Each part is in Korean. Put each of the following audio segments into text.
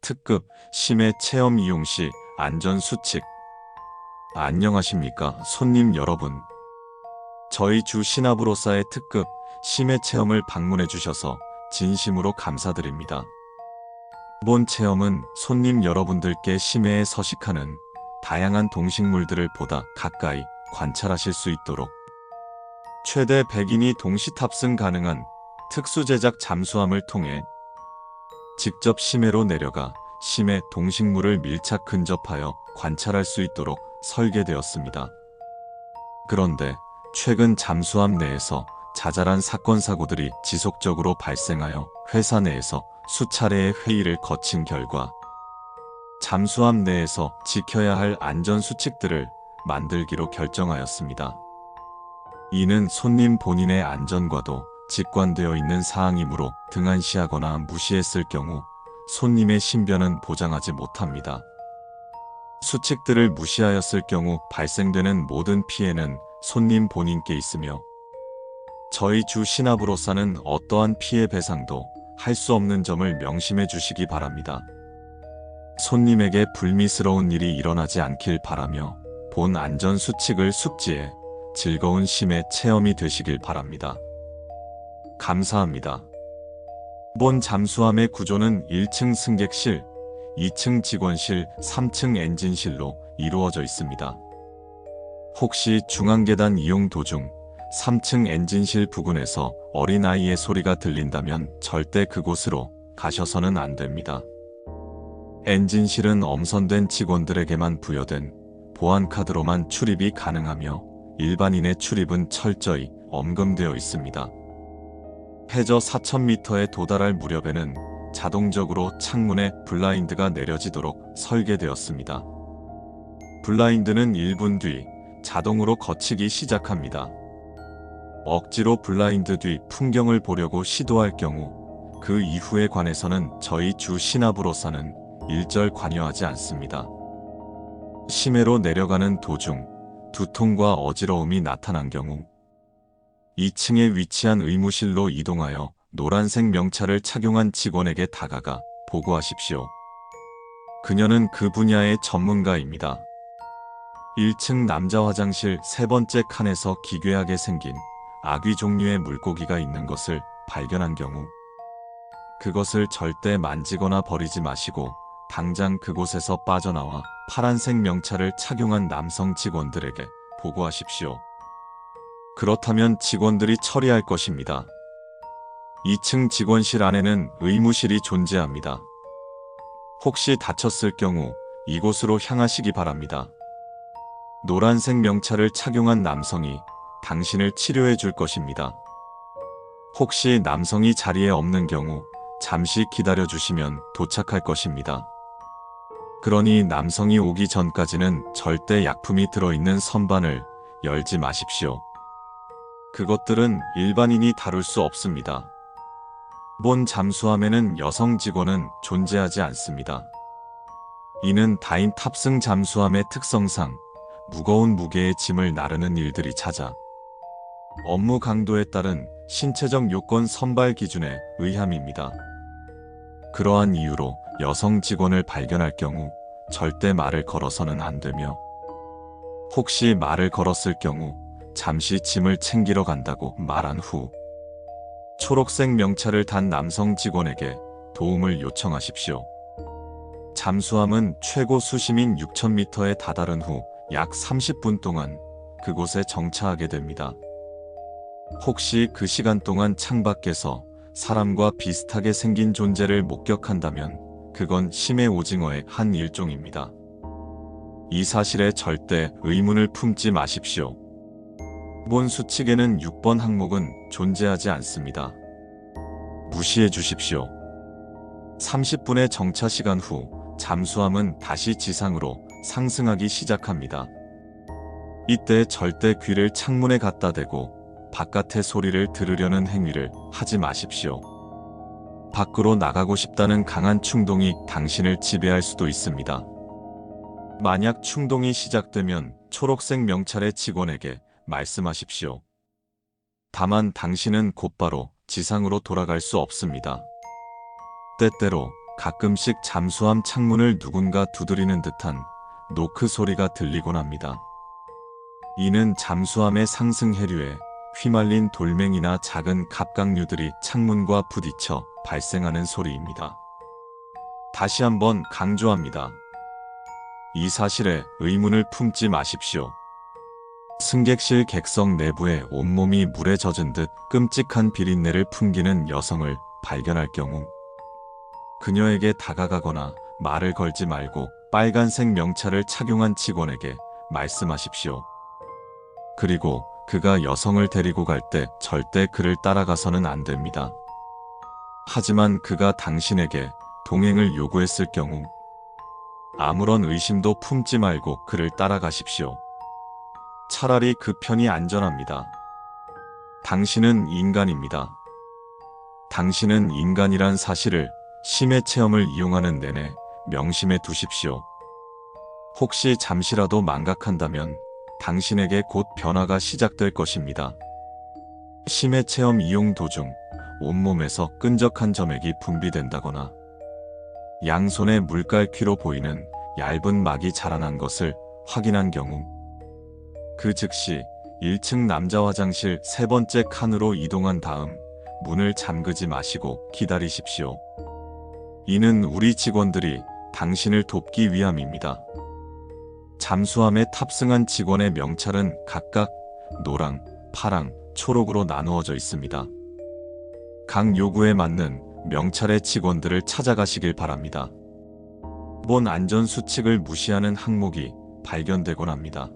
특급 심해 체험 이용 시 안전 수칙. 안녕하십니까 손님 여러분. 저희 주 시나브로사의 특급 심해 체험을 방문해 주셔서 진심으로 감사드립니다. 이번 체험은 손님 여러분들께 심해에 서식하는 다양한 동식물들을 보다 가까이 관찰하실 수 있도록 최대 100인이 동시 탑승 가능한 특수 제작 잠수함을 통해 직접 심해로 내려가 심해 동식물을 밀착 근접하여 관찰할 수 있도록 설계되었습니다. 그런데 최근 잠수함 내에서 자잘한 사건 사고들이 지속적으로 발생하여 회사 내에서 수차례의 회의를 거친 결과 잠수함 내에서 지켜야 할 안전 수칙들을 만들기로 결정하였습니다. 이는 손님 본인의 안전과도 직관되어 있는 사항이므로 등한시하거나 무시했을 경우 손님의 신변은 보장하지 못합니다. 수칙들을 무시하였을 경우 발생되는 모든 피해는 손님 본인께 있으며 저희 주 시나브로사는 어떠한 피해 배상도 할 수 없는 점을 명심해 주시기 바랍니다. 손님에게 불미스러운 일이 일어나지 않길 바라며 본 안전 수칙을 숙지해 즐거운 심해 체험이 되시길 바랍니다. 감사합니다. 본 잠수함의 구조는 1층 승객실, 2층 직원실, 3층 엔진실로 이루어져 있습니다. 혹시 중앙계단 이용 도중 3층 엔진실 부근에서 어린아이의 소리가 들린다면 절대 그곳으로 가셔서는 안 됩니다. 엔진실은 엄선된 직원들에게만 부여된 보안카드로만 출입이 가능하며 일반인의 출입은 철저히 엄금되어 있습니다. 해저 4,000m에 도달할 무렵에는 자동적으로 창문에 블라인드가 내려지도록 설계되었습니다. 블라인드는 1분 뒤 자동으로 걷히기 시작합니다. 억지로 블라인드 뒤 풍경을 보려고 시도할 경우 그 이후에 관해서는 저희 주 시나브로사는 일절 관여하지 않습니다. 심해로 내려가는 도중 두통과 어지러움이 나타난 경우 2층에 위치한 의무실로 이동하여 노란색 명찰을 착용한 직원에게 다가가 보고하십시오. 그녀는 그 분야의 전문가입니다. 1층 남자 화장실 3번째 칸에서 기괴하게 생긴 아귀 종류의 물고기가 있는 것을 발견한 경우 그것을 절대 만지거나 버리지 마시고 당장 그곳에서 빠져나와 파란색 명찰을 착용한 남성 직원들에게 보고하십시오. 그렇다면 직원들이 처리할 것입니다. 2층 직원실 안에는 의무실이 존재합니다. 혹시 다쳤을 경우 이곳으로 향하시기 바랍니다. 노란색 명찰을 착용한 남성이 당신을 치료해 줄 것입니다. 혹시 남성이 자리에 없는 경우 잠시 기다려 주시면 도착할 것입니다. 그러니 남성이 오기 전까지는 절대 약품이 들어있는 선반을 열지 마십시오. 그것들은 일반인이 다룰 수 없습니다. 본 잠수함에는 여성 직원은 존재하지 않습니다. 이는 다인 탑승 잠수함의 특성상 무거운 무게의 짐을 나르는 일들이 잦아 업무 강도에 따른 신체적 요건 선발 기준에 의함입니다. 그러한 이유로 여성 직원을 발견할 경우 절대 말을 걸어서는 안 되며 혹시 말을 걸었을 경우 잠시 짐을 챙기러 간다고 말한 후 초록색 명찰을 단 남성 직원에게 도움을 요청하십시오. 잠수함은 최고 수심인 6,000m에 다다른 후 약 30분 동안 그곳에 정차하게 됩니다. 혹시 그 시간 동안 창밖에서 사람과 비슷하게 생긴 존재를 목격한다면 그건 심해 오징어의 한 일종입니다. 이 사실에 절대 의문을 품지 마십시오. 본 수칙에는 6번 항목은 존재하지 않습니다. 무시해 주십시오. 30분의 정차 시간 후 잠수함은 다시 지상으로 상승하기 시작합니다. 이때 절대 귀를 창문에 갖다 대고 바깥의 소리를 들으려는 행위를 하지 마십시오. 밖으로 나가고 싶다는 강한 충동이 당신을 지배할 수도 있습니다. 만약 충동이 시작되면 초록색 명찰의 직원에게 말씀하십시오. 다만 당신은 곧바로 지상으로 돌아갈 수 없습니다. 때때로 가끔씩 잠수함 창문을 누군가 두드리는 듯한 노크 소리가 들리곤 합니다. 이는 잠수함의 상승 해류에 휘말린 돌멩이나 작은 갑각류들이 창문과 부딪혀 발생하는 소리입니다. 다시 한번 강조합니다. 이 사실에 의문을 품지 마십시오. 승객실 객석 내부에 온몸이 물에 젖은 듯 끔찍한 비린내를 풍기는 여성을 발견할 경우 그녀에게 다가가거나 말을 걸지 말고 빨간색 명찰을 착용한 직원에게 말씀하십시오. 그리고 그가 여성을 데리고 갈 때 절대 그를 따라가서는 안 됩니다. 하지만 그가 당신에게 동행을 요구했을 경우 아무런 의심도 품지 말고 그를 따라가십시오. 차라리 그 편이 안전합니다. 당신은 인간입니다. 당신은 인간이란 사실을 심해 체험을 이용하는 내내 명심해 두십시오. 혹시 잠시라도 망각한다면 당신에게 곧 변화가 시작될 것입니다. 심해 체험 이용 도중 온몸에서 끈적한 점액이 분비된다거나 양손에 물갈퀴로 보이는 얇은 막이 자라난 것을 확인한 경우 그 즉시 1층 남자 화장실 3번째 칸으로 이동한 다음 문을 잠그지 마시고 기다리십시오. 이는 우리 직원들이 당신을 돕기 위함입니다. 잠수함에 탑승한 직원의 명찰은 각각 노랑, 파랑, 초록으로 나누어져 있습니다. 각 요구에 맞는 명찰의 직원들을 찾아가시길 바랍니다. 기본 안전수칙을 무시하는 항목이 발견되곤 합니다.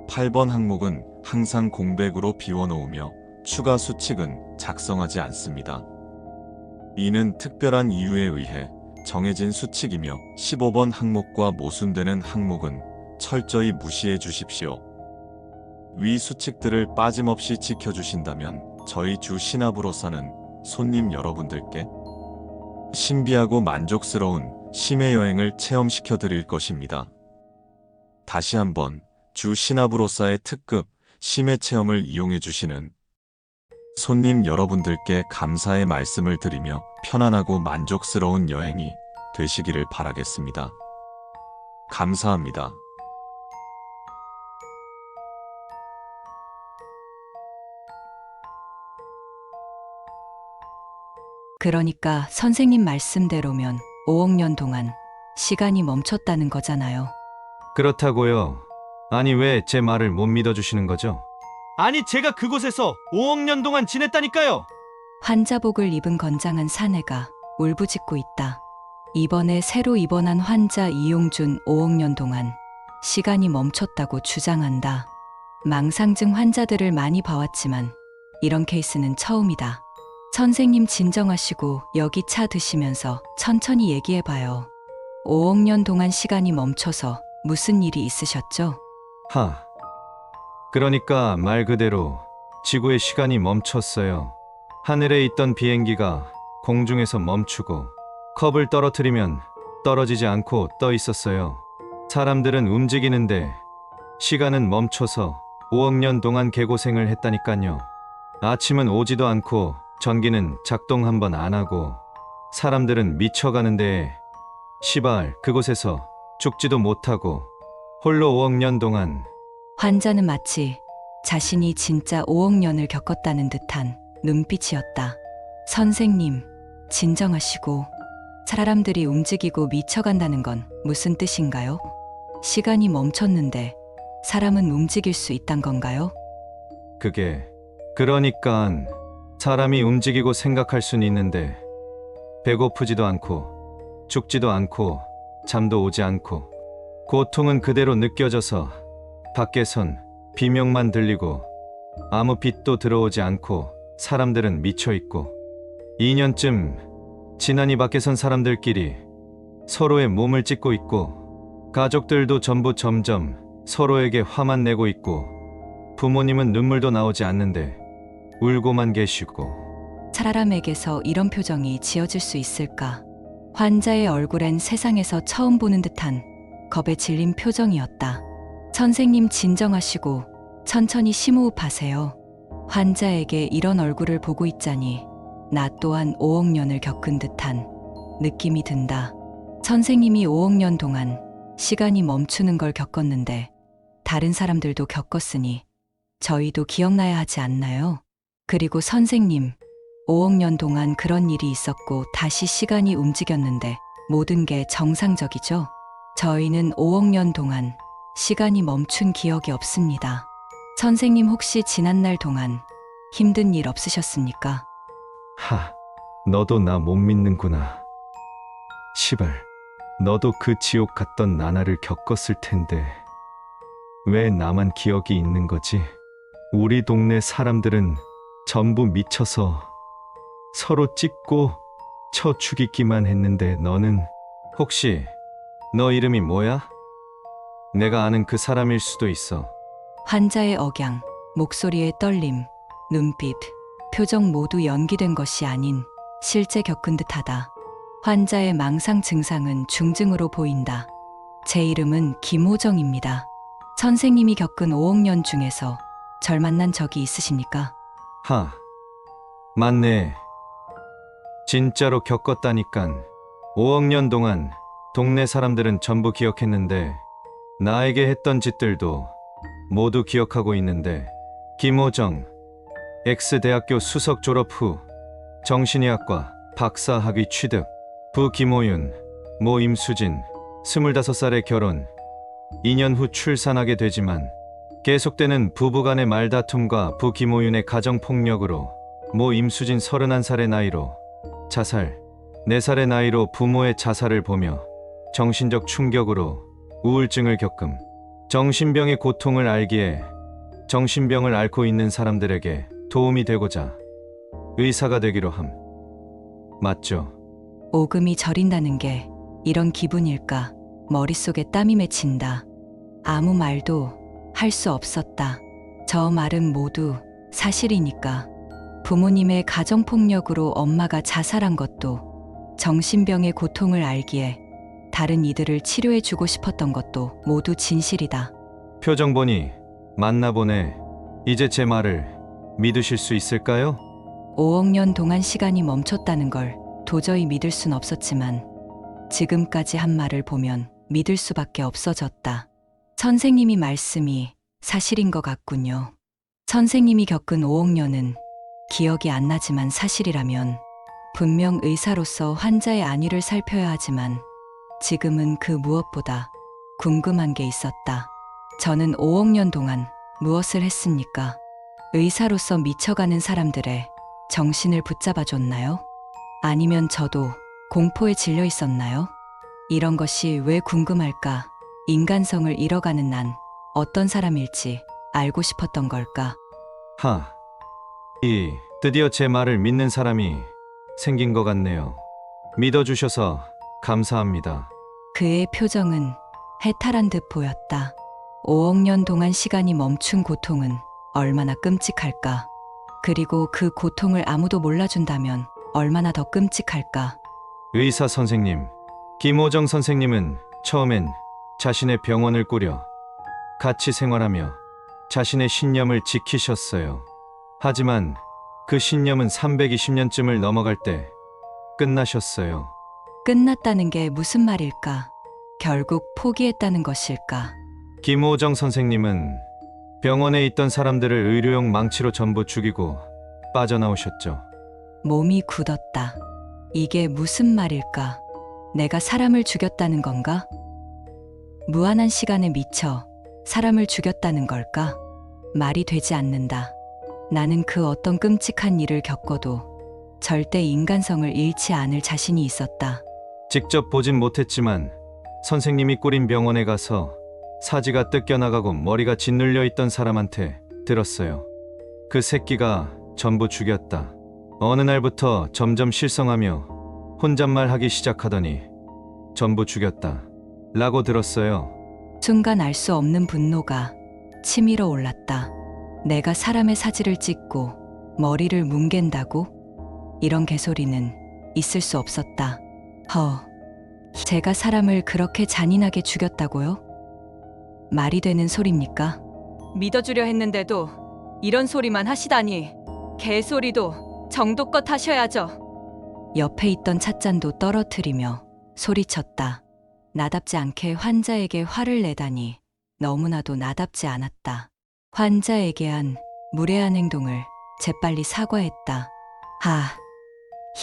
8번 항목은 항상 공백으로 비워놓으며 추가 수칙은 작성하지 않습니다. 이는 특별한 이유에 의해 정해진 수칙이며 15번 항목과 모순되는 항목은 철저히 무시해 주십시오. 위 수칙들을 빠짐없이 지켜주신다면 저희 주 신압으로서는 손님 여러분들께 신비하고 만족스러운 심해 여행을 체험시켜 드릴 것입니다. 다시 한번 주 신압으로서의 특급 심해 체험을 이용해 주시는 손님 여러분들께 감사의 말씀을 드리며 편안하고 만족스러운 여행이 되시기를 바라겠습니다. 감사합니다. 그러니까 선생님 말씀대로면 5억 년 동안 시간이 멈췄다는 거잖아요. 그렇다고요. 아니 왜 제 말을 못 믿어주시는 거죠? 아니 제가 그곳에서 5억 년 동안 지냈다니까요. 환자복을 입은 건장한 사내가 울부짖고 있다. 이번에 새로 입원한 환자 이용준 5억 년 동안 시간이 멈췄다고 주장한다. 망상증 환자들을 많이 봐왔지만 이런 케이스는 처음이다. 선생님 진정하시고 여기 차 드시면서 천천히 얘기해봐요. 5억 년 동안 시간이 멈춰서 무슨 일이 있으셨죠? 그러니까 말 그대로 지구의 시간이 멈췄어요. 하늘에 있던 비행기가 공중에서 멈추고 컵을 떨어뜨리면 떨어지지 않고 떠 있었어요. 사람들은 움직이는데 시간은 멈춰서 5억 년 동안 개고생을 했다니깐요. 아침은 오지도 않고 전기는 작동 한 번 안 하고 사람들은 미쳐가는데 시발 그곳에서 죽지도 못하고 홀로 5억 년 동안. 환자는 마치 자신이 진짜 5억 년을 겪었다는 듯한 눈빛이었다. 선생님, 진정하시고 사람들이 움직이고 미쳐간다는 건 무슨 뜻인가요? 시간이 멈췄는데 사람은 움직일 수 있단 건가요? 그게 그러니깐 사람이 움직이고 생각할 순 있는데 배고프지도 않고 죽지도 않고 잠도 오지 않고 고통은 그대로 느껴져서 밖에선 비명만 들리고 아무 빛도 들어오지 않고 사람들은 미쳐있고 2년쯤 지나니 밖에선 사람들끼리 서로의 몸을 찢고 있고 가족들도 전부 점점 서로에게 화만 내고 있고 부모님은 눈물도 나오지 않는데 울고만 계시고. 사람에게서 이런 표정이 지어질 수 있을까? 환자의 얼굴엔 세상에서 처음 보는 듯한 겁에 질린 표정이었다. 선생님 진정하시고 천천히 심호흡하세요. 환자에게 이런 얼굴을 보고 있자니 나 또한 5억 년을 겪은 듯한 느낌이 든다. 선생님이 5억 년 동안 시간이 멈추는 걸 겪었는데 다른 사람들도 겪었으니 저희도 기억나야 하지 않나요? 그리고 선생님, 5억 년 동안 그런 일이 있었고 다시 시간이 움직였는데 모든 게 정상적이죠? 저희는 5억 년 동안 시간이 멈춘 기억이 없습니다. 선생님 혹시 지난날 동안 힘든 일 없으셨습니까? 하, 너도 나 못 믿는구나. 시발, 너도 그 지옥 갔던 나날을 겪었을 텐데 왜 나만 기억이 있는 거지? 우리 동네 사람들은 전부 미쳐서 서로 찢고 쳐 죽이기만 했는데 너는 혹시 너 이름이 뭐야? 내가 아는 그 사람일 수도 있어. 환자의 억양, 목소리의 떨림, 눈빛, 표정 모두 연기된 것이 아닌 실제 겪은 듯하다. 환자의 망상 증상은 중증으로 보인다. 제 이름은 김호정입니다. 선생님이 겪은 5억 년 중에서 절 만난 적이 있으십니까? 하, 맞네. 진짜로 겪었다니깐. 5억 년 동안 동네 사람들은 전부 기억했는데 나에게 했던 짓들도 모두 기억하고 있는데 김호정, X대학교 수석 졸업 후 정신의학과 박사학위 취득, 부 김호윤, 모 임수진, 25살에 결혼, 2년 후 출산하게 되지만 계속되는 부부간의 말다툼과 부 김호윤의 가정폭력으로 모 임수진 31살의 나이로 자살, 4살의 나이로 부모의 자살을 보며 정신적 충격으로 우울증을 겪음, 정신병의 고통을 알기에 정신병을 앓고 있는 사람들에게 도움이 되고자 의사가 되기로 함. 맞죠? 오금이 저린다는 게 이런 기분일까? 머릿속에 땀이 맺힌다. 아무 말도 할 수 없었다. 저 말은 모두 사실이니까. 부모님의 가정폭력으로 엄마가 자살한 것도, 정신병의 고통을 알기에 다른 이들을 치료해주고 싶었던 것도 모두 진실이다. 표정 보니 맞나 보네. 이제 제 말을 믿으실 수 있을까요? 5억 년 동안 시간이 멈췄다는 걸 도저히 믿을 순 없었지만 지금까지 한 말을 보면 믿을 수밖에 없어졌다. 선생님이 말씀이 사실인 것 같군요. 선생님이 겪은 5억 년은 기억이 안 나지만 사실이라면 분명 의사로서 환자의 안위를 살펴야 하지만 지금은 그 무엇보다 궁금한 게 있었다. 저는 5억 년 동안 무엇을 했습니까? 의사로서 미쳐가는 사람들의 정신을 붙잡아줬나요? 아니면 저도 공포에 질려 있었나요? 이런 것이 왜 궁금할까? 인간성을 잃어가는 난 어떤 사람일지 알고 싶었던 걸까? 드디어 제 말을 믿는 사람이 생긴 것 같네요. 믿어주셔서 감사합니다. 그의 표정은 해탈한 듯 보였다. 5억 년 동안 시간이 멈춘 고통은 얼마나 끔찍할까? 그리고 그 고통을 아무도 몰라준다면 얼마나 더 끔찍할까? 의사 선생님, 김호정 선생님은 처음엔 자신의 병원을 꾸려 같이 생활하며 자신의 신념을 지키셨어요. 하지만 그 신념은 320년쯤을 넘어갈 때 끝나셨어요. 끝났다는 게 무슨 말일까? 결국 포기했다는 것일까? 김호정 선생님은 병원에 있던 사람들을 의료용 망치로 전부 죽이고 빠져나오셨죠. 몸이 굳었다. 이게 무슨 말일까? 내가 사람을 죽였다는 건가? 무한한 시간에 미쳐 사람을 죽였다는 걸까? 말이 되지 않는다. 나는 그 어떤 끔찍한 일을 겪어도 절대 인간성을 잃지 않을 자신이 있었다. 직접 보진 못했지만 선생님이 꾸린 병원에 가서 사지가 뜯겨나가고 머리가 짓눌려 있던 사람한테 들었어요. 그 새끼가 전부 죽였다. 어느 날부터 점점 실성하며 혼잣말 하기 시작하더니 전부 죽였다. 라고 들었어요. 순간 알 수 없는 분노가 치밀어 올랐다. 내가 사람의 사지를 찢고 머리를 뭉갠다고? 이런 개소리는 있을 수 없었다. 제가 사람을 그렇게 잔인하게 죽였다고요? 말이 되는 소리입니까? 믿어주려 했는데도 이런 소리만 하시다니. 개소리도 정도껏 하셔야죠. 옆에 있던 찻잔도 떨어뜨리며 소리쳤다. 나답지 않게 환자에게 화를 내다니 너무나도 나답지 않았다. 환자에게 한 무례한 행동을 재빨리 사과했다.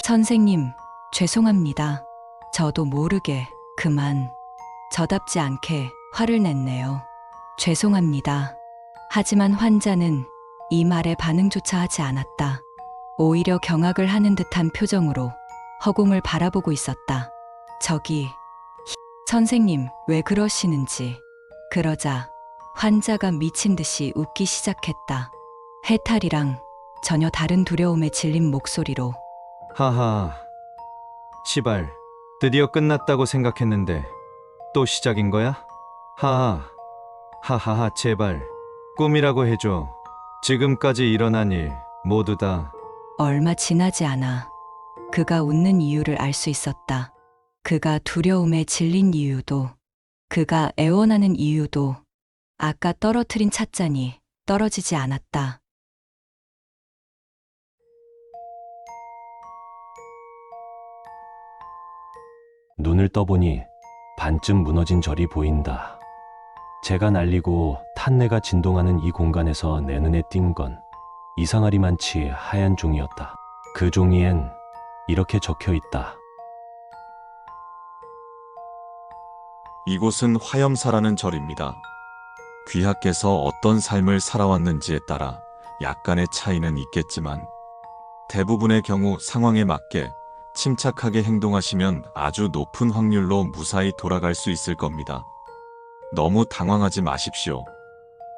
선생님, 죄송합니다. 저도 모르게 그만 저답지 않게 화를 냈네요. 죄송합니다. 하지만 환자는 이 말에 반응조차 하지 않았다. 오히려 경악을 하는 듯한 표정으로 허공을 바라보고 있었다. 저기, 선생님, 왜 그러시는지. 그러자 환자가 미친 듯이 웃기 시작했다. 해탈이랑 전혀 다른 두려움에 질린 목소리로 하하, 시발, 드디어 끝났다고 생각했는데 또 시작인 거야? 하하하, 제발 꿈이라고 해줘. 지금까지 일어난 일 모두 다. 얼마 지나지 않아 그가 웃는 이유를 알 수 있었다. 그가 두려움에 질린 이유도, 그가 애원하는 이유도 아까 떨어뜨린 찻잔이 떨어지지 않았다. 눈을 떠보니 반쯤 무너진 절이 보인다. 재가 날리고 탄내가 진동하는 이 공간에서 내 눈에 띈 건 이상하리만치 하얀 종이였다. 그 종이엔 이렇게 적혀 있다. 이곳은 화염사라는 절입니다. 귀하께서 어떤 삶을 살아왔는지에 따라 약간의 차이는 있겠지만 대부분의 경우 상황에 맞게 침착하게 행동하시면 아주 높은 확률로 무사히 돌아갈 수 있을 겁니다. 너무 당황하지 마십시오.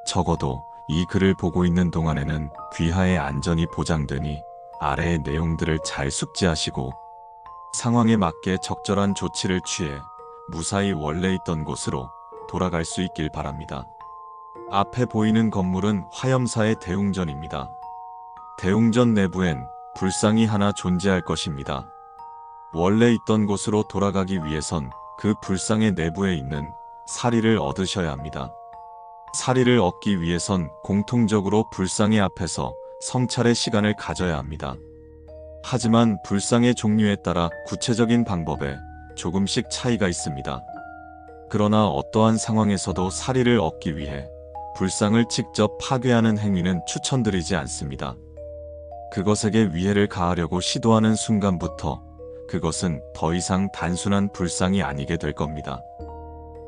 적어도 이 글을 보고 있는 동안에는 귀하의 안전이 보장되니 아래의 내용들을 잘 숙지하시고 상황에 맞게 적절한 조치를 취해 무사히 원래 있던 곳으로 돌아갈 수 있길 바랍니다. 앞에 보이는 건물은 화염사의 대웅전입니다. 대웅전 내부엔 불상이 하나 존재할 것입니다. 원래 있던 곳으로 돌아가기 위해선 그 불상의 내부에 있는 사리를 얻으셔야 합니다. 사리를 얻기 위해선 공통적으로 불상의 앞에서 성찰의 시간을 가져야 합니다. 하지만 불상의 종류에 따라 구체적인 방법에 조금씩 차이가 있습니다. 그러나 어떠한 상황에서도 사리를 얻기 위해 불상을 직접 파괴하는 행위는 추천드리지 않습니다. 그것에게 위해를 가하려고 시도하는 순간부터 그것은 더 이상 단순한 불상이 아니게 될 겁니다.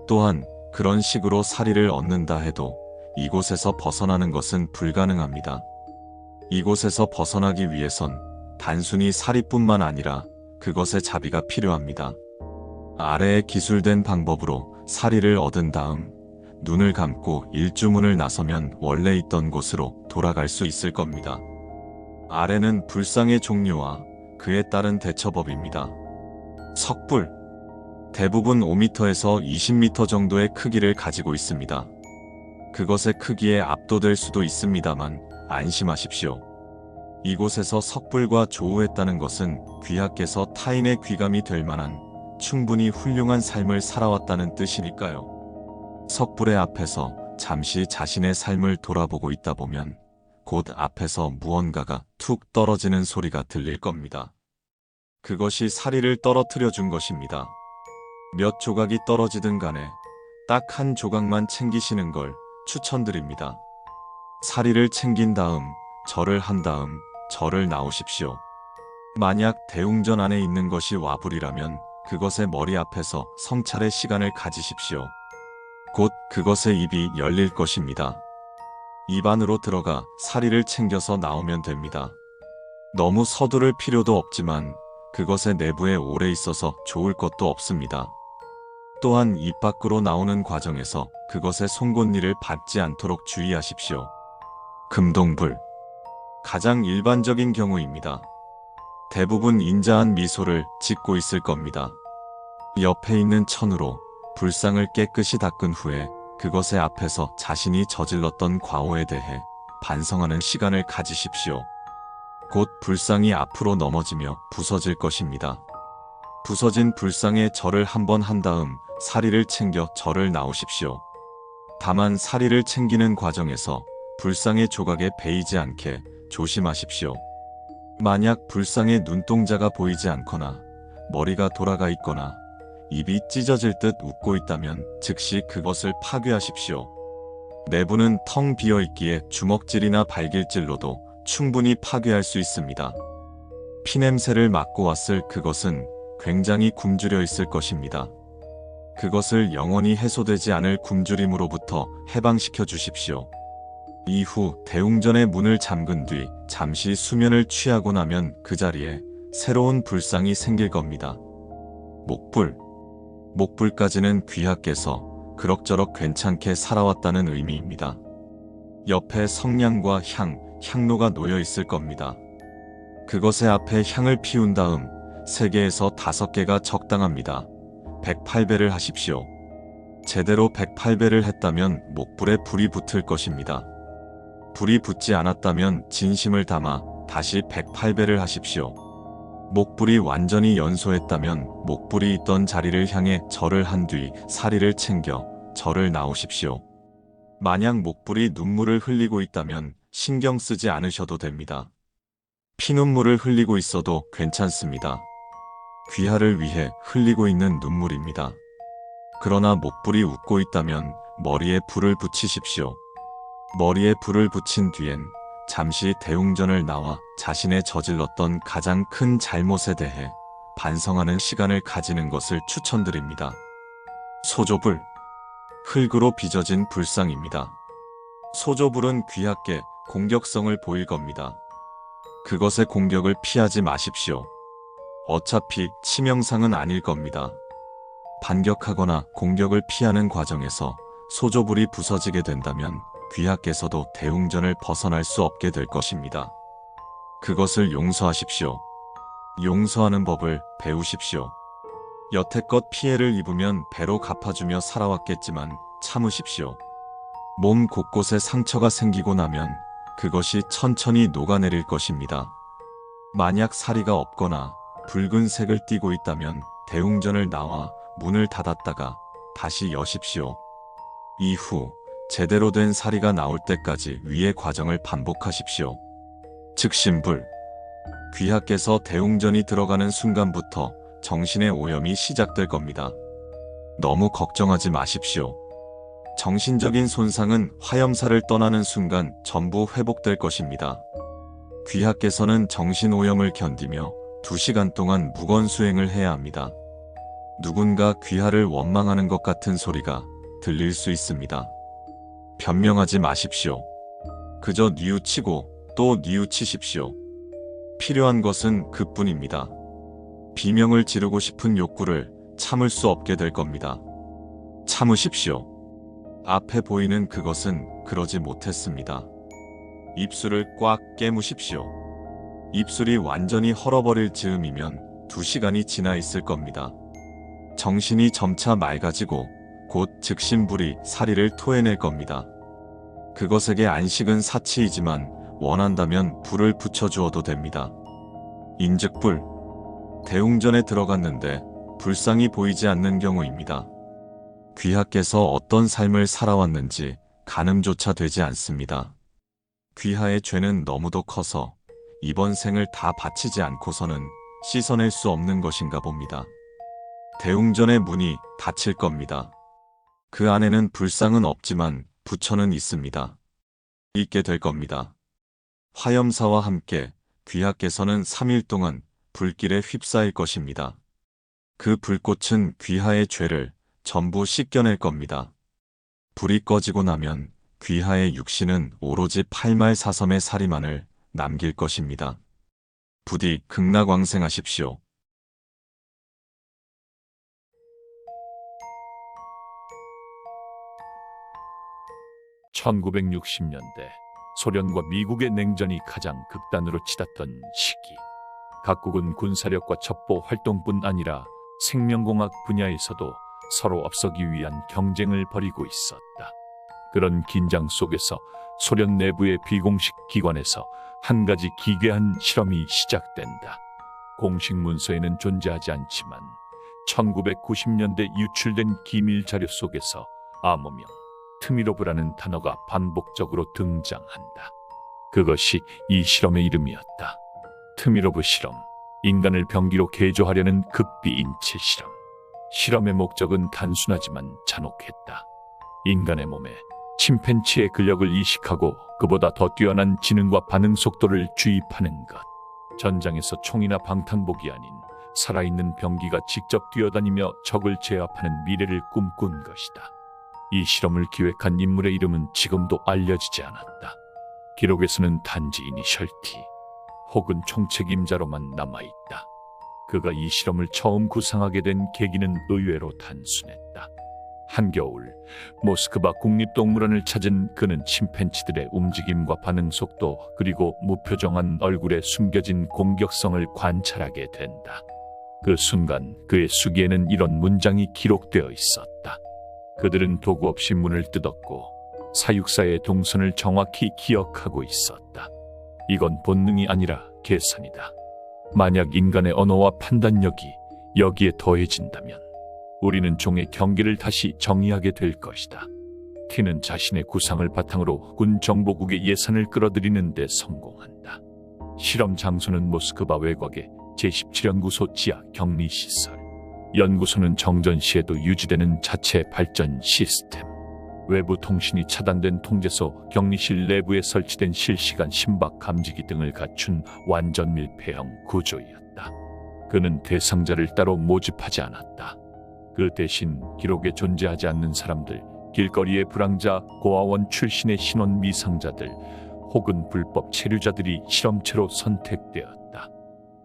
또한 그런 식으로 사리를 얻는다 해도 이곳에서 벗어나는 것은 불가능합니다. 이곳에서 벗어나기 위해선 단순히 사리뿐만 아니라 그것의 자비가 필요합니다. 아래에 기술된 방법으로 사리를 얻은 다음 눈을 감고 일주문을 나서면 원래 있던 곳으로 돌아갈 수 있을 겁니다. 아래는 불상의 종류와 그에 따른 대처법입니다. 석불. 대부분 5m에서 20m 정도의 크기를 가지고 있습니다. 그것의 크기에 압도될 수도 있습니다만 안심하십시오. 이곳에서 석불과 조우했다는 것은 귀하께서 타인의 귀감이 될 만한 충분히 훌륭한 삶을 살아왔다는 뜻이니까요. 석불의 앞에서 잠시 자신의 삶을 돌아보고 있다 보면 곧 앞에서 무언가가 툭 떨어지는 소리가 들릴 겁니다. 그것이 사리를 떨어뜨려 준 것입니다. 몇 조각이 떨어지든 간에 딱 한 조각만 챙기시는 걸 추천드립니다. 사리를 챙긴 다음 절을 한 다음 절을 나오십시오. 만약 대웅전 안에 있는 것이 와불이라면 그것의 머리 앞에서 성찰의 시간을 가지십시오. 곧 그것의 입이 열릴 것입니다. 입 안으로 들어가 사리를 챙겨서 나오면 됩니다. 너무 서두를 필요도 없지만 그것의 내부에 오래 있어서 좋을 것도 없습니다. 또한 입 밖으로 나오는 과정에서 그것의 송곳니를 밟지 않도록 주의하십시오. 금동불. 가장 일반적인 경우입니다. 대부분 인자한 미소를 짓고 있을 겁니다. 옆에 있는 천으로 불상을 깨끗이 닦은 후에 그것의 앞에서 자신이 저질렀던 과오에 대해 반성하는 시간을 가지십시오. 곧 불상이 앞으로 넘어지며 부서질 것입니다. 부서진 불상에 절을 한번 한 다음 사리를 챙겨 절을 나오십시오. 다만 사리를 챙기는 과정에서 불상의 조각에 베이지 않게 조심하십시오. 만약 불상의 눈동자가 보이지 않거나 머리가 돌아가 있거나 입이 찢어질 듯 웃고 있다면 즉시 그것을 파괴하십시오. 내부는 텅 비어 있기에 주먹질이나 발길질로도 충분히 파괴할 수 있습니다. 피냄새를 맡고 왔을 그것은 굉장히 굶주려 있을 것입니다. 그것을 영원히 해소되지 않을 굶주림으로부터 해방시켜 주십시오. 이후 대웅전의 문을 잠근 뒤 잠시 수면을 취하고 나면 그 자리에 새로운 불상이 생길 겁니다. 목불. 목불까지는 귀하께서 그럭저럭 괜찮게 살아왔다는 의미입니다. 옆에 성냥과 향로가 놓여 있을 겁니다. 그것의 앞에 향을 피운 다음 3개에서 5개가 적당합니다. 108배를 하십시오. 제대로 108배를 했다면 목불에 불이 붙을 것입니다. 불이 붙지 않았다면 진심을 담아 다시 108배를 하십시오. 목불이 완전히 연소했다면 목불이 있던 자리를 향해 절을 한 뒤 사리를 챙겨 절을 나오십시오. 만약 목불이 눈물을 흘리고 있다면 신경 쓰지 않으셔도 됩니다. 피눈물을 흘리고 있어도 괜찮습니다. 귀하를 위해 흘리고 있는 눈물입니다. 그러나 목불이 웃고 있다면 머리에 불을 붙이십시오. 머리에 불을 붙인 뒤엔 잠시 대웅전을 나와 자신의 저질렀던 가장 큰 잘못에 대해 반성하는 시간을 가지는 것을 추천드립니다. 소조불. 흙으로 빚어진 불상입니다. 소조불은 귀하께 공격성을 보일 겁니다. 그것의 공격을 피하지 마십시오. 어차피 치명상은 아닐 겁니다. 반격하거나 공격을 피하는 과정에서 소조불이 부서지게 된다면 귀하께서도 대웅전을 벗어날 수 없게 될 것입니다. 그것을 용서하십시오. 용서하는 법을 배우십시오. 여태껏 피해를 입으면 배로 갚아주며 살아왔겠지만 참으십시오. 몸 곳곳에 상처가 생기고 나면 그것이 천천히 녹아내릴 것입니다. 만약 사리가 없거나 붉은색을 띠고 있다면 대웅전을 나와 문을 닫았다가 다시 여십시오. 이후 제대로 된 사리가 나올 때까지 위의 과정을 반복하십시오. 즉신불. 귀하께서 대웅전이 들어가는 순간부터 정신의 오염이 시작될 겁니다. 너무 걱정하지 마십시오. 정신적인 손상은 화염사를 떠나는 순간 전부 회복될 것입니다. 귀하께서는 정신오염을 견디며 2시간 동안 무건수행을 해야 합니다. 누군가 귀하를 원망하는 것 같은 소리가 들릴 수 있습니다. 변명하지 마십시오. 그저 뉘우치고 또 뉘우치십시오. 필요한 것은 그뿐입니다. 비명을 지르고 싶은 욕구를 참을 수 없게 될 겁니다. 참으십시오. 앞에 보이는 그것은 그러지 못했습니다. 입술을 꽉 깨무십시오. 입술이 완전히 헐어버릴 즈음이면 2시간이 지나 있을 겁니다. 정신이 점차 맑아지고 곧 즉신불이 사리를 토해낼 겁니다. 그것에게 안식은 사치이지만 원한다면 불을 붙여주어도 됩니다. 인즉불. 대웅전에 들어갔는데 불상이 보이지 않는 경우입니다. 귀하께서 어떤 삶을 살아왔는지 가늠조차 되지 않습니다. 귀하의 죄는 너무도 커서 이번 생을 다 바치지 않고서는 씻어낼 수 없는 것인가 봅니다. 대웅전의 문이 닫힐 겁니다. 그 안에는 불상은 없지만 부처는 있습니다. 있게 될 겁니다. 화염사와 함께 귀하께서는 3일 동안 불길에 휩싸일 것입니다. 그 불꽃은 귀하의 죄를 전부 씻겨낼 겁니다. 불이 꺼지고 나면 귀하의 육신은 오로지 팔말사섬의 사리만을 남길 것입니다. 부디 극락왕생하십시오. (1960년대) 소련과 미국의 냉전이 가장 극단으로 치닫던 시기. 각국은 군사력과 첩보 활동뿐 아니라 생명공학 분야에서도 서로 앞서기 위한 경쟁을 벌이고 있었다. 그런 긴장 속에서 소련 내부의 비공식 기관에서 한 가지 기괴한 실험이 시작된다. 공식 문서에는 존재하지 않지만 1990년대 유출된 기밀 자료 속에서 암호명 트미로브라는 단어가 반복적으로 등장한다. 그것이 이 실험의 이름이었다. 트미로브 실험, 인간을 병기로 개조하려는 극비 인체 실험. 실험의 목적은 단순하지만 잔혹했다. 인간의 몸에 침팬치의 근력을 이식하고 그보다 더 뛰어난 지능과 반응 속도를 주입하는 것. 전장에서 총이나 방탄복이 아닌 살아있는 병기가 직접 뛰어다니며 적을 제압하는 미래를 꿈꾼 것이다. 이 실험을 기획한 인물의 이름은 지금도 알려지지 않았다. 기록에서는 단지 이니셜 T 혹은 총책임자로만 남아있다. 그가 이 실험을 처음 구상하게 된 계기는 의외로 단순했다. 한겨울 모스크바 국립동물원을 찾은 그는 침팬지들의 움직임과 반응 속도 그리고 무표정한 얼굴에 숨겨진 공격성을 관찰하게 된다. 그 순간 그의 수기에는 이런 문장이 기록되어 있었다. 그들은 도구 없이 문을 뜯었고 사육사의 동선을 정확히 기억하고 있었다. 이건 본능이 아니라 계산이다. 만약 인간의 언어와 판단력이 여기에 더해진다면 우리는 종의 경계를 다시 정의하게 될 것이다. 티는 자신의 구상을 바탕으로 군 정보국의 예산을 끌어들이는 데 성공한다. 실험 장소는 모스크바 외곽의 제17연구소 지하 격리시설. 연구소는 정전 시에도 유지되는 자체 발전 시스템. 외부 통신이 차단된 통제소, 격리실 내부에 설치된 실시간 심박 감지기 등을 갖춘 완전 밀폐형 구조였다. 그는 대상자를 따로 모집하지 않았다. 그 대신 기록에 존재하지 않는 사람들, 길거리의 불황자, 고아원 출신의 신원 미상자들, 혹은 불법 체류자들이 실험체로 선택되었다.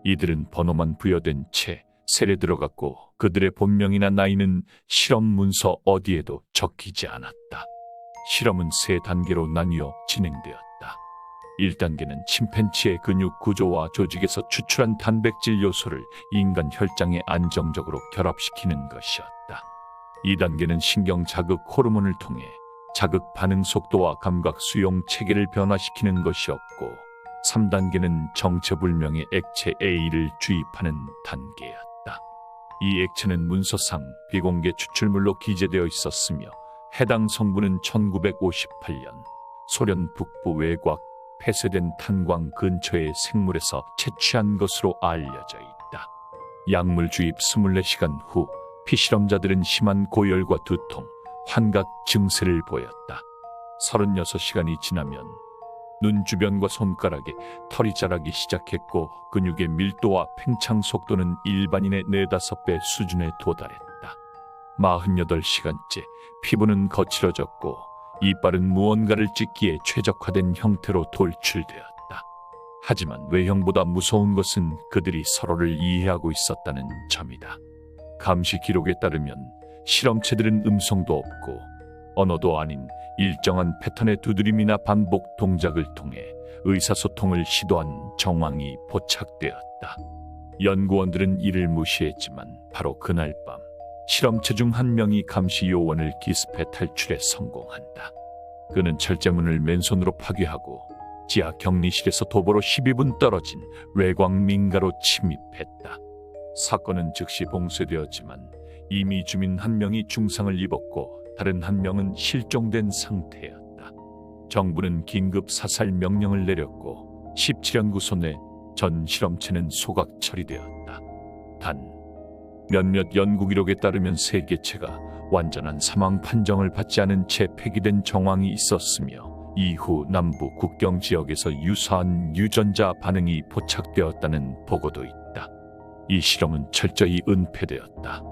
이들은 번호만 부여된 채 셀에 들어갔고 그들의 본명이나 나이는 실험 문서 어디에도 적히지 않았다. 실험은 3단계로 나뉘어 진행되었다. 1단계는 침팬치의 근육 구조와 조직에서 추출한 단백질 요소를 인간 혈장에 안정적으로 결합시키는 것이었다. 2단계는 신경 자극 호르몬을 통해 자극 반응 속도와 감각 수용 체계를 변화시키는 것이었고 3단계는 정체불명의 액체 A를 주입하는 단계였다. 이 액체는 문서상 비공개 추출물로 기재되어 있었으며 해당 성분은 1958년 소련 북부 외곽 폐쇄된 탄광 근처의 생물에서 채취한 것으로 알려져 있다. 약물 주입 24시간 후 피실험자들은 심한 고열과 두통, 환각 증세를 보였다. 36시간이 지나면 눈 주변과 손가락에 털이 자라기 시작했고 근육의 밀도와 팽창 속도는 일반인의 4-5배 수준에 도달했다. 48시간째 피부는 거칠어졌고 이빨은 무언가를 찢기에 최적화된 형태로 돌출되었다. 하지만 외형보다 무서운 것은 그들이 서로를 이해하고 있었다는 점이다. 감시 기록에 따르면 실험체들은 음성도 없고 언어도 아닌 일정한 패턴의 두드림이나 반복 동작을 통해 의사소통을 시도한 정황이 포착되었다. 연구원들은 이를 무시했지만 바로 그날 밤 실험체 중 한 명이 감시 요원을 기습해 탈출에 성공한다. 그는 철제문을 맨손으로 파괴하고 지하 격리실에서 도보로 12분 떨어진 외곽 민가로 침입했다. 사건은 즉시 봉쇄되었지만 이미 주민 한 명이 중상을 입었고 다른 한 명은 실종된 상태였다. 정부는 긴급 사살 명령을 내렸고 17연구소 내 전 실험체는 소각 처리되었다. 단 몇몇 연구 기록에 따르면 3개체가 완전한 사망 판정을 받지 않은 채 폐기된 정황이 있었으며 이후 남부 국경 지역에서 유사한 유전자 반응이 포착되었다는 보고도 있다. 이 실험은 철저히 은폐되었다.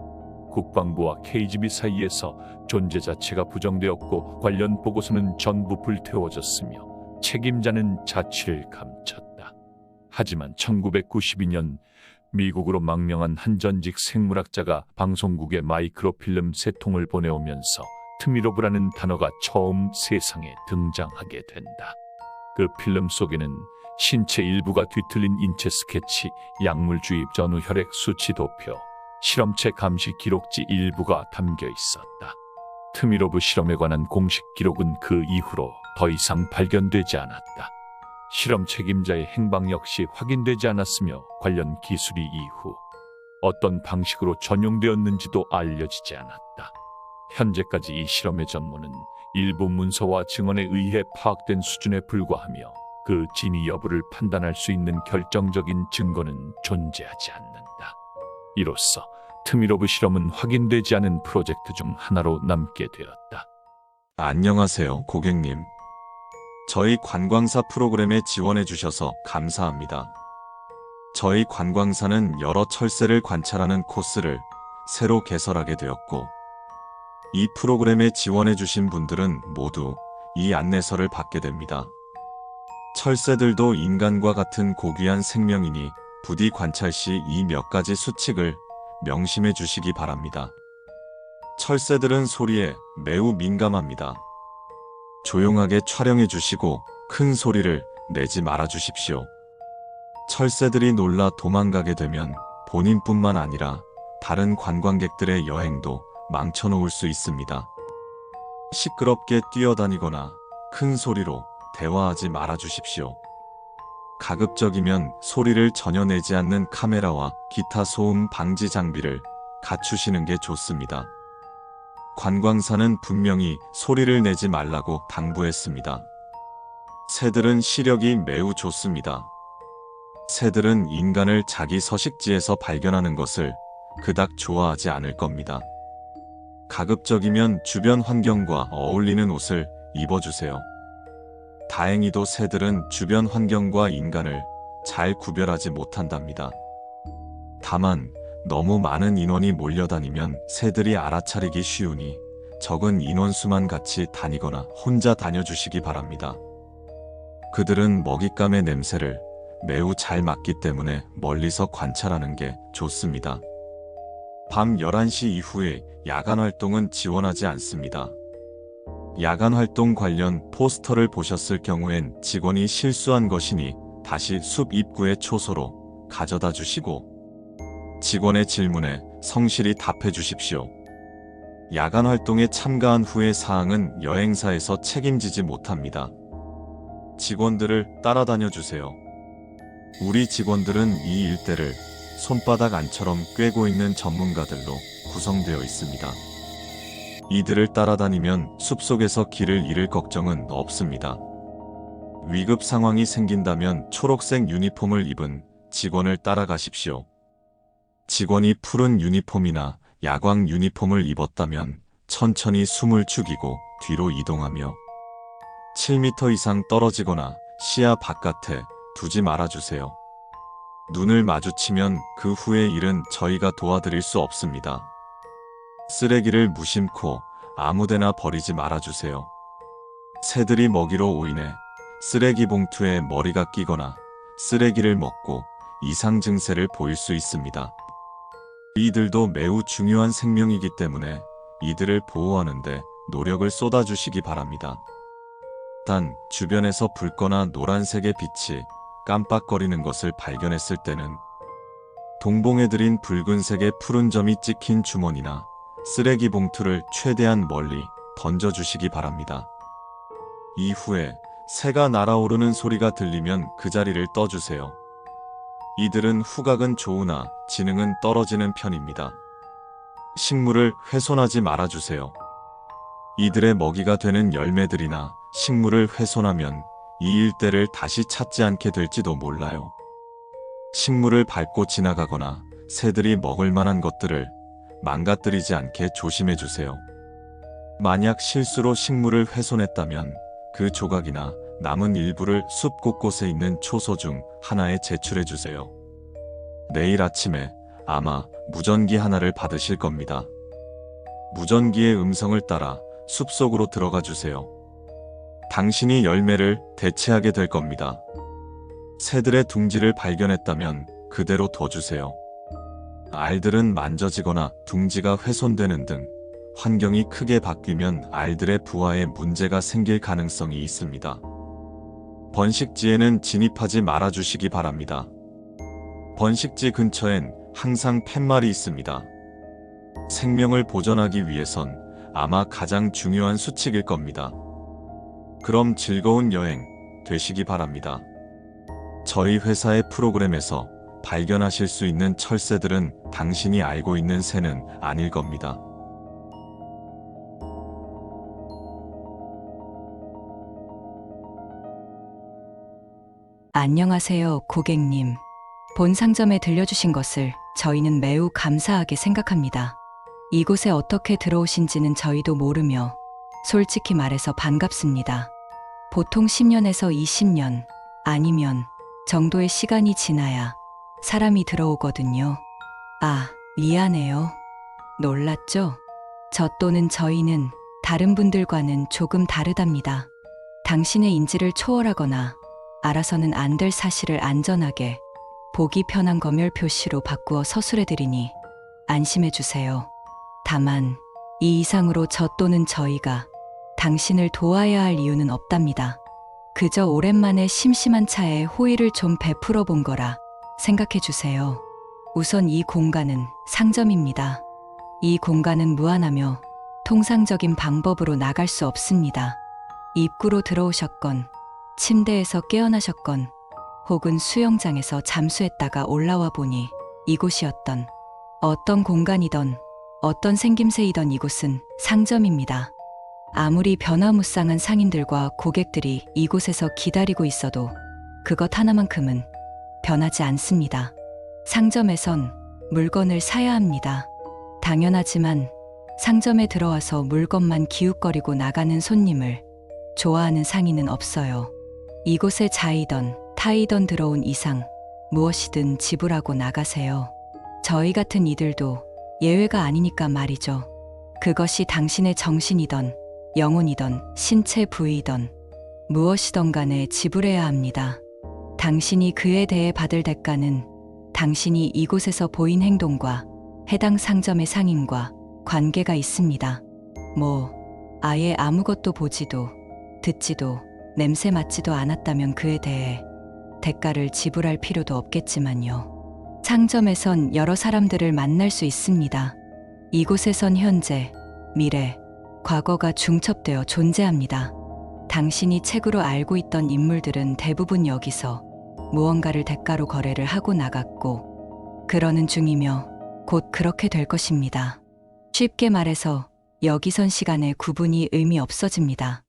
국방부와 KGB 사이에서 존재 자체가 부정되었고 관련 보고서는 전부 불태워졌으며 책임자는 자취를 감췄다. 하지만 1992년 미국으로 망명한 한 전직 생물학자가 방송국에 마이크로필름 3통을 보내오면서 트미로브라는 단어가 처음 세상에 등장하게 된다. 그 필름 속에는 신체 일부가 뒤틀린 인체 스케치, 약물 주입 전후 혈액 수치 도표, 실험체 감시 기록지 일부가 담겨 있었다. 트미로브 실험에 관한 공식 기록은 그 이후로 더 이상 발견되지 않았다. 실험 책임자의 행방 역시 확인되지 않았으며 관련 기술이 이후 어떤 방식으로 전용되었는지도 알려지지 않았다. 현재까지 이 실험의 전모는 일부 문서와 증언에 의해 파악된 수준에 불과하며 그 진위 여부를 판단할 수 있는 결정적인 증거는 존재하지 않는다. 이로써 트미로브 실험은 확인되지 않은 프로젝트 중 하나로 남게 되었다. 안녕하세요, 고객님. 저희 관광사 프로그램에 지원해 주셔서 감사합니다. 저희 관광사는 여러 철새를 관찰하는 코스를 새로 개설하게 되었고, 이 프로그램에 지원해 주신 분들은 모두 이 안내서를 받게 됩니다. 철새들도 인간과 같은 고귀한 생명이니 부디 관찰 시 이 몇 가지 수칙을 명심해 주시기 바랍니다. 철새들은 소리에 매우 민감합니다. 조용하게 촬영해 주시고 큰 소리를 내지 말아 주십시오. 철새들이 놀라 도망가게 되면 본인뿐만 아니라 다른 관광객들의 여행도 망쳐놓을 수 있습니다. 시끄럽게 뛰어다니거나 큰 소리로 대화하지 말아 주십시오. 가급적이면 소리를 전혀 내지 않는 카메라와 기타 소음 방지 장비를 갖추시는 게 좋습니다. 관광사는 분명히 소리를 내지 말라고 당부했습니다. 새들은 시력이 매우 좋습니다. 새들은 인간을 자기 서식지에서 발견하는 것을 그닥 좋아하지 않을 겁니다. 가급적이면 주변 환경과 어울리는 옷을 입어주세요. 다행히도 새들은 주변 환경과 인간을 잘 구별하지 못한답니다. 다만 너무 많은 인원이 몰려다니면 새들이 알아차리기 쉬우니 적은 인원수만 같이 다니거나 혼자 다녀주시기 바랍니다. 그들은 먹잇감의 냄새를 매우 잘 맡기 때문에 멀리서 관찰하는 게 좋습니다. 밤 11시 이후에 야간 활동은 지원하지 않습니다. 야간 활동 관련 포스터를 보셨을 경우엔 직원이 실수한 것이니 다시 숲 입구의 초소로 가져다 주시고 직원의 질문에 성실히 답해 주십시오. 야간 활동에 참가한 후의 사항은 여행사에서 책임지지 못합니다. 직원들을 따라다녀 주세요. 우리 직원들은 이 일대를 손바닥 안처럼 꿰고 있는 전문가들로 구성되어 있습니다. 이들을 따라다니면 숲속에서 길을 잃을 걱정은 없습니다. 위급 상황이 생긴다면 초록색 유니폼을 입은 직원을 따라가십시오. 직원이 푸른 유니폼이나 야광 유니폼을 입었다면 천천히 숨을 죽이고 뒤로 이동하며 7m 이상 떨어지거나 시야 바깥에 두지 말아주세요. 눈을 마주치면 그 후의 일은 저희가 도와드릴 수 없습니다. 쓰레기를 무심코 아무데나 버리지 말아주세요. 새들이 먹이로 오인해 쓰레기 봉투에 머리가 끼거나 쓰레기를 먹고 이상 증세를 보일 수 있습니다. 이들도 매우 중요한 생명이기 때문에 이들을 보호하는데 노력을 쏟아주시기 바랍니다. 단, 주변에서 붉거나 노란색의 빛이 깜빡거리는 것을 발견했을 때는 동봉해 드린 붉은색의 푸른 점이 찍힌 주머니나 쓰레기 봉투를 최대한 멀리 던져주시기 바랍니다. 이후에 새가 날아오르는 소리가 들리면 그 자리를 떠주세요. 이들은 후각은 좋으나 지능은 떨어지는 편입니다. 식물을 훼손하지 말아주세요. 이들의 먹이가 되는 열매들이나 식물을 훼손하면 이 일대를 다시 찾지 않게 될지도 몰라요. 식물을 밟고 지나가거나 새들이 먹을 만한 것들을 망가뜨리지 않게 조심해 주세요. 만약 실수로 식물을 훼손했다면 그 조각이나 남은 일부를 숲 곳곳에 있는 초소 중 하나에 제출해 주세요. 내일 아침에 아마 무전기 하나를 받으실 겁니다. 무전기의 음성을 따라 숲속으로 들어가 주세요. 당신이 열매를 대체하게 될 겁니다. 새들의 둥지를 발견했다면 그대로 둬주세요. 알들은 만져지거나 둥지가 훼손되는 등 환경이 크게 바뀌면 알들의 부화에 문제가 생길 가능성이 있습니다. 번식지에는 진입하지 말아주시기 바랍니다. 번식지 근처엔 항상 팻말이 있습니다. 생명을 보존하기 위해선 아마 가장 중요한 수칙일 겁니다. 그럼 즐거운 여행 되시기 바랍니다. 저희 회사의 프로그램에서 발견하실 수 있는 철새들은 당신이 알고 있는 새는 아닐 겁니다. 안녕하세요, 고객님. 본 상점에 들려주신 것을 저희는 매우 감사하게 생각합니다. 이곳에 어떻게 들어오신지는 저희도 모르며 솔직히 말해서 반갑습니다. 보통 10년에서 20년 아니면 정도의 시간이 지나야 사람이 들어오거든요. 아, 미안해요. 놀랐죠? 저 또는 저희는 다른 분들과는 조금 다르답니다. 당신의 인지를 초월하거나 알아서는 안 될 사실을 안전하게 보기 편한 검열 표시로 바꾸어 서술해드리니 안심해주세요. 다만 이 이상으로 저 또는 저희가 당신을 도와야 할 이유는 없답니다. 그저 오랜만에 심심한 차에 호의를 좀 베풀어 본 거라 생각해주세요. 우선 이 공간은 상점입니다. 이 공간은 무한하며 통상적인 방법으로 나갈 수 없습니다. 입구로 들어오셨건, 침대에서 깨어나셨건, 혹은 수영장에서 잠수했다가 올라와 보니 이곳이었던 어떤 공간이던 어떤 생김새이던 이곳은 상점입니다. 아무리 변화무쌍한 상인들과 고객들이 이곳에서 기다리고 있어도 그것 하나만큼은 변하지 않습니다. 상점에선 물건을 사야 합니다. 당연하지만 상점에 들어와서 물건만 기웃거리고 나가는 손님을 좋아하는 상인은 없어요. 이곳에 자이던 타이던 들어온 이상 무엇이든 지불하고 나가세요. 저희 같은 이들도 예외가 아니니까 말이죠. 그것이 당신의 정신이던 영혼이던 신체 부위이던 무엇이던 간에 지불해야 합니다. 당신이 그에 대해 받을 대가는 당신이 이곳에서 보인 행동과 해당 상점의 상인과 관계가 있습니다. 아예 아무것도 보지도 듣지도 냄새 맡지도 않았다면 그에 대해 대가를 지불할 필요도 없겠지만요. 상점에선 여러 사람들을 만날 수 있습니다. 이곳에선 현재, 미래, 과거가 중첩되어 존재합니다. 당신이 책으로 알고 있던 인물들은 대부분 여기서 무언가를 대가로 거래를 하고 나갔고 그러는 중이며 곧 그렇게 될 것입니다. 쉽게 말해서 여기선 시간의 구분이 의미 없어집니다.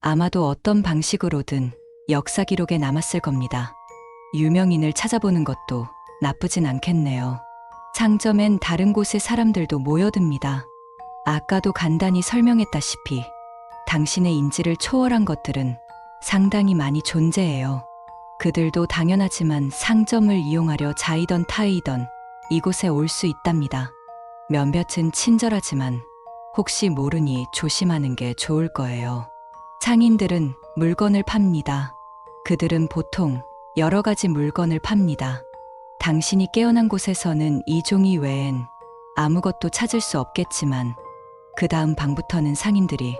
아마도 어떤 방식으로든 역사 기록에 남았을 겁니다. 유명인을 찾아보는 것도 나쁘진 않겠네요. 상점엔 다른 곳의 사람들도 모여듭니다. 아까도 간단히 설명했다시피 당신의 인지를 초월한 것들은 상당히 많이 존재해요. 그들도 당연하지만 상점을 이용하려 자이던 타이던 이곳에 올 수 있답니다. 몇몇은 친절하지만 혹시 모르니 조심하는 게 좋을 거예요. 상인들은 물건을 팝니다. 그들은 보통 여러 가지 물건을 팝니다. 당신이 깨어난 곳에서는 이 종이 외엔 아무것도 찾을 수 없겠지만 그 다음 방부터는 상인들이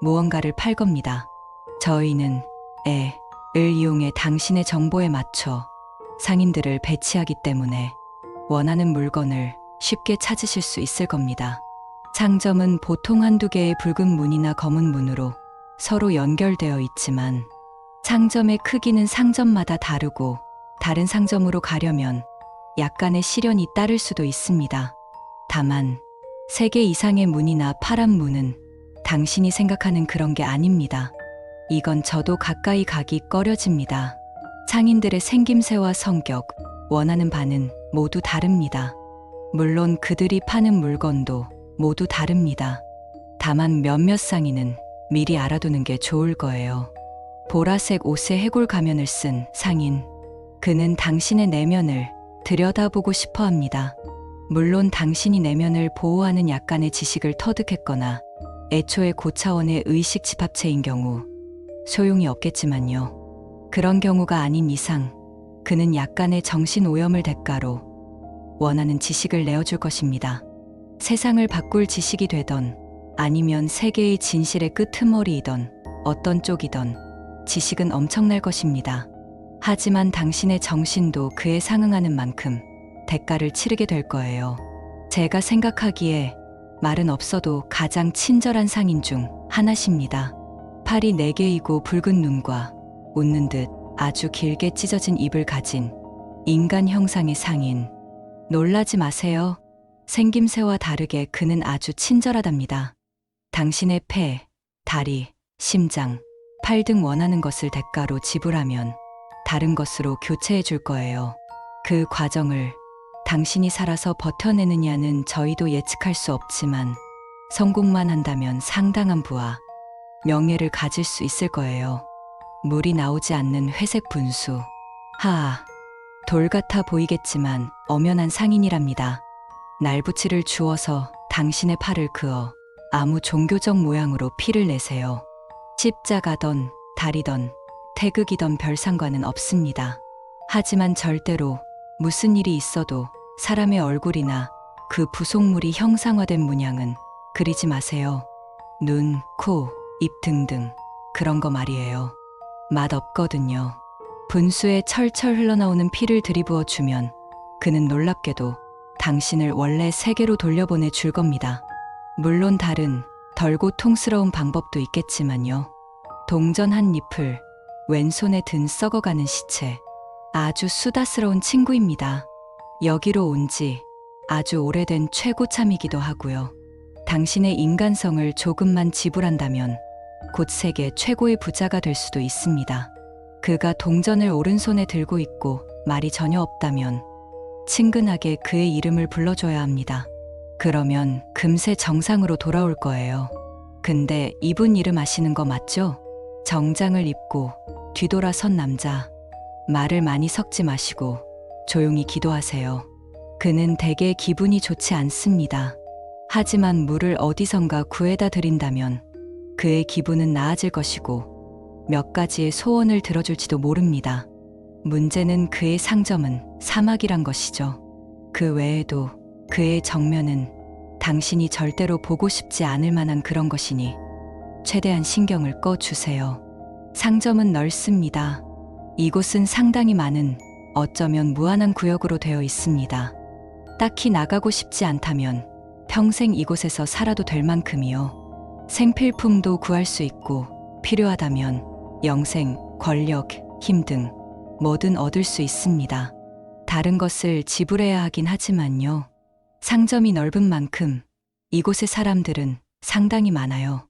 무언가를 팔 겁니다. 저희는 을 이용해 당신의 정보에 맞춰 상인들을 배치하기 때문에 원하는 물건을 쉽게 찾으실 수 있을 겁니다. 상점은 보통 한두 개의 붉은 문이나 검은 문으로 서로 연결되어 있지만 상점의 크기는 상점마다 다르고 다른 상점으로 가려면 약간의 시련이 따를 수도 있습니다. 다만 3개 이상의 문이나 파란 문은 당신이 생각하는 그런 게 아닙니다. 이건 저도 가까이 가기 꺼려집니다. 상인들의 생김새와 성격, 원하는 바는 모두 다릅니다. 물론 그들이 파는 물건도 모두 다릅니다. 다만 몇몇 상인은 미리 알아두는 게 좋을 거예요. 보라색 옷에 해골 가면을 쓴 상인. 그는 당신의 내면을 들여다보고 싶어 합니다. 물론 당신이 내면을 보호하는 약간의 지식을 터득했거나 애초에 고차원의 의식 집합체인 경우 소용이 없겠지만요. 그런 경우가 아닌 이상 그는 약간의 정신 오염을 대가로 원하는 지식을 내어줄 것입니다. 세상을 바꿀 지식이 되던 아니면 세계의 진실의 끄트머리이던 어떤 쪽이던 지식은 엄청날 것입니다. 하지만 당신의 정신도 그에 상응하는 만큼 대가를 치르게 될 거예요. 제가 생각하기에 말은 없어도 가장 친절한 상인 중 하나십니다. 팔이 4개이고 붉은 눈과 웃는 듯 아주 길게 찢어진 입을 가진 인간 형상의 상인. 놀라지 마세요. 생김새와 다르게 그는 아주 친절하답니다. 당신의 폐, 다리, 심장, 팔 등 원하는 것을 대가로 지불하면 다른 것으로 교체해 줄 거예요. 그 과정을 당신이 살아서 버텨내느냐는 저희도 예측할 수 없지만 성공만 한다면 상당한 부와 명예를 가질 수 있을 거예요. 물이 나오지 않는 회색 분수. 돌 같아 보이겠지만 엄연한 상인이랍니다. 날붙이를 주워서 당신의 팔을 그어 아무 종교적 모양으로 피를 내세요. 십자가던 달이던 태극이던 별 상관은 없습니다. 하지만 절대로 무슨 일이 있어도 사람의 얼굴이나 그 부속물이 형상화된 문양은 그리지 마세요. 눈, 코, 입 등등 그런 거 말이에요. 맛 없거든요. 분수에 철철 흘러나오는 피를 들이부어 주면 그는 놀랍게도 당신을 원래 세계로 돌려보내 줄 겁니다. 물론 다른 덜 고통스러운 방법도 있겠지만요. 동전 한 잎을 왼손에 든 썩어가는 시체. 아주 수다스러운 친구입니다. 여기로 온 지 아주 오래된 최고참이기도 하고요. 당신의 인간성을 조금만 지불한다면 곧 세계 최고의 부자가 될 수도 있습니다. 그가 동전을 오른손에 들고 있고 말이 전혀 없다면 친근하게 그의 이름을 불러줘야 합니다. 그러면 금세 정상으로 돌아올 거예요. 근데 이분 이름 아시는 거 맞죠? 정장을 입고 뒤돌아선 남자. 말을 많이 섞지 마시고 조용히 기도하세요. 그는 대개 기분이 좋지 않습니다. 하지만 물을 어디선가 구해다 드린다면 그의 기분은 나아질 것이고 몇 가지의 소원을 들어줄지도 모릅니다. 문제는 그의 상점은 사막이란 것이죠. 그 외에도 그의 정면은 당신이 절대로 보고 싶지 않을 만한 그런 것이니 최대한 신경을 꺼주세요. 상점은 넓습니다. 이곳은 상당히 많은 어쩌면 무한한 구역으로 되어 있습니다. 딱히 나가고 싶지 않다면 평생 이곳에서 살아도 될 만큼이요. 생필품도 구할 수 있고 필요하다면 영생, 권력, 힘 등 뭐든 얻을 수 있습니다. 다른 것을 지불해야 하긴 하지만요. 상점이 넓은 만큼 이곳의 사람들은 상당히 많아요.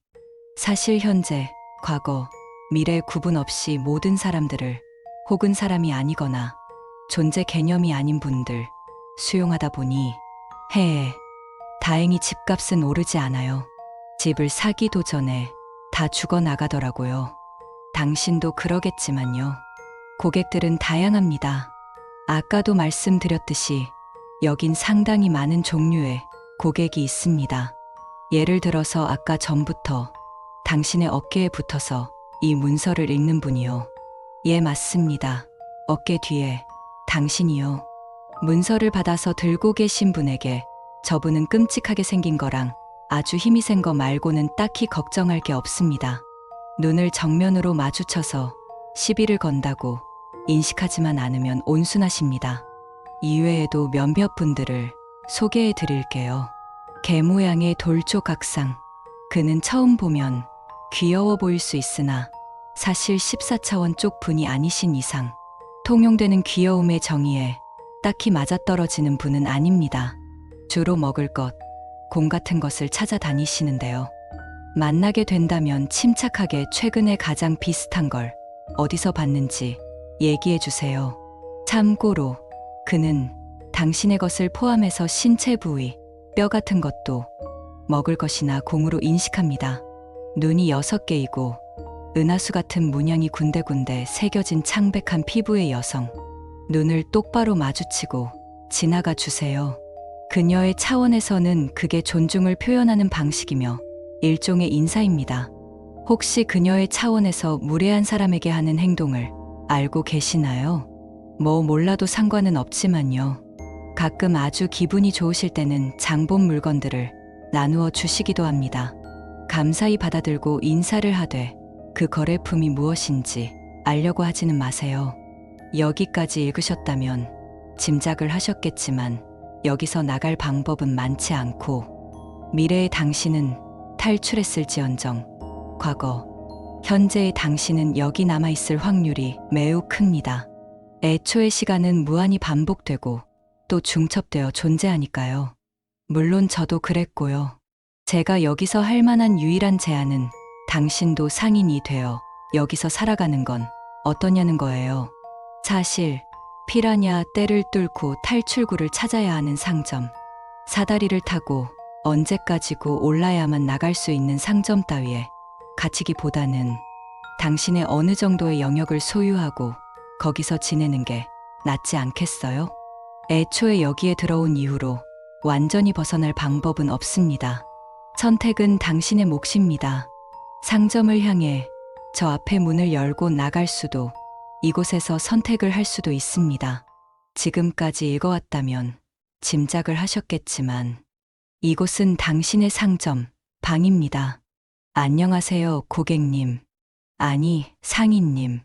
사실 현재, 과거, 미래 구분 없이 모든 사람들을 혹은 사람이 아니거나 존재 개념이 아닌 분들 수용하다 보니 다행히 집값은 오르지 않아요. 집을 사기도 전에 다 죽어 나가더라고요. 당신도 그러겠지만요. 고객들은 다양합니다. 아까도 말씀드렸듯이 여긴 상당히 많은 종류의 고객이 있습니다. 예를 들어서 아까 전부터 당신의 어깨에 붙어서 이 문서를 읽는 분이요. 예, 맞습니다. 어깨 뒤에 당신이요. 문서를 받아서 들고 계신 분에게 저분은 끔찍하게 생긴 거랑 아주 힘이 센 거 말고는 딱히 걱정할 게 없습니다. 눈을 정면으로 마주쳐서 시비를 건다고 인식하지만 않으면 온순하십니다. 이외에도 몇몇 분들을 소개해 드릴게요. 개 모양의 돌조각상. 그는 처음 보면 귀여워 보일 수 있으나 사실 14차원 쪽 분이 아니신 이상 통용되는 귀여움의 정의에 딱히 맞아떨어지는 분은 아닙니다. 주로 먹을 것, 공 같은 것을 찾아다니시는데요. 만나게 된다면 침착하게 최근에 가장 비슷한 걸 어디서 봤는지 얘기해 주세요. 참고로 그는 당신의 것을 포함해서 신체 부위, 뼈 같은 것도 먹을 것이나 공으로 인식합니다. 눈이 6개이고 은하수 같은 문양이 군데군데 새겨진 창백한 피부의 여성. 눈을 똑바로 마주치고 지나가 주세요. 그녀의 차원에서는 그게 존중을 표현하는 방식이며 일종의 인사입니다. 혹시 그녀의 차원에서 무례한 사람에게 하는 행동을 알고 계시나요? 뭐 몰라도 상관은 없지만요. 가끔 아주 기분이 좋으실 때는 장본 물건들을 나누어 주시기도 합니다. 감사히 받아들고 인사를 하되 그 거래품이 무엇인지 알려고 하지는 마세요. 여기까지 읽으셨다면 짐작을 하셨겠지만 여기서 나갈 방법은 많지 않고 미래의 당신은 탈출했을지언정 과거, 현재의 당신은 여기 남아있을 확률이 매우 큽니다. 애초의 시간은 무한히 반복되고 또 중첩되어 존재하니까요. 물론 저도 그랬고요. 제가 여기서 할 만한 유일한 제안은 당신도 상인이 되어 여기서 살아가는 건 어떠냐는 거예요. 사실 피라냐 떼를 뚫고 탈출구를 찾아야 하는 상점. 사다리를 타고 언제까지고 올라야만 나갈 수 있는 상점 따위에 갇히기보다는 당신의 어느 정도의 영역을 소유하고 거기서 지내는 게 낫지 않겠어요? 애초에 여기에 들어온 이후로 완전히 벗어날 방법은 없습니다. 선택은 당신의 몫입니다. 상점을 향해 저 앞에 문을 열고 나갈 수도 이곳에서 선택을 할 수도 있습니다. 지금까지 읽어왔다면 짐작을 하셨겠지만 이곳은 당신의 상점, 방입니다. 안녕하세요, 고객님. 아니, 상인님.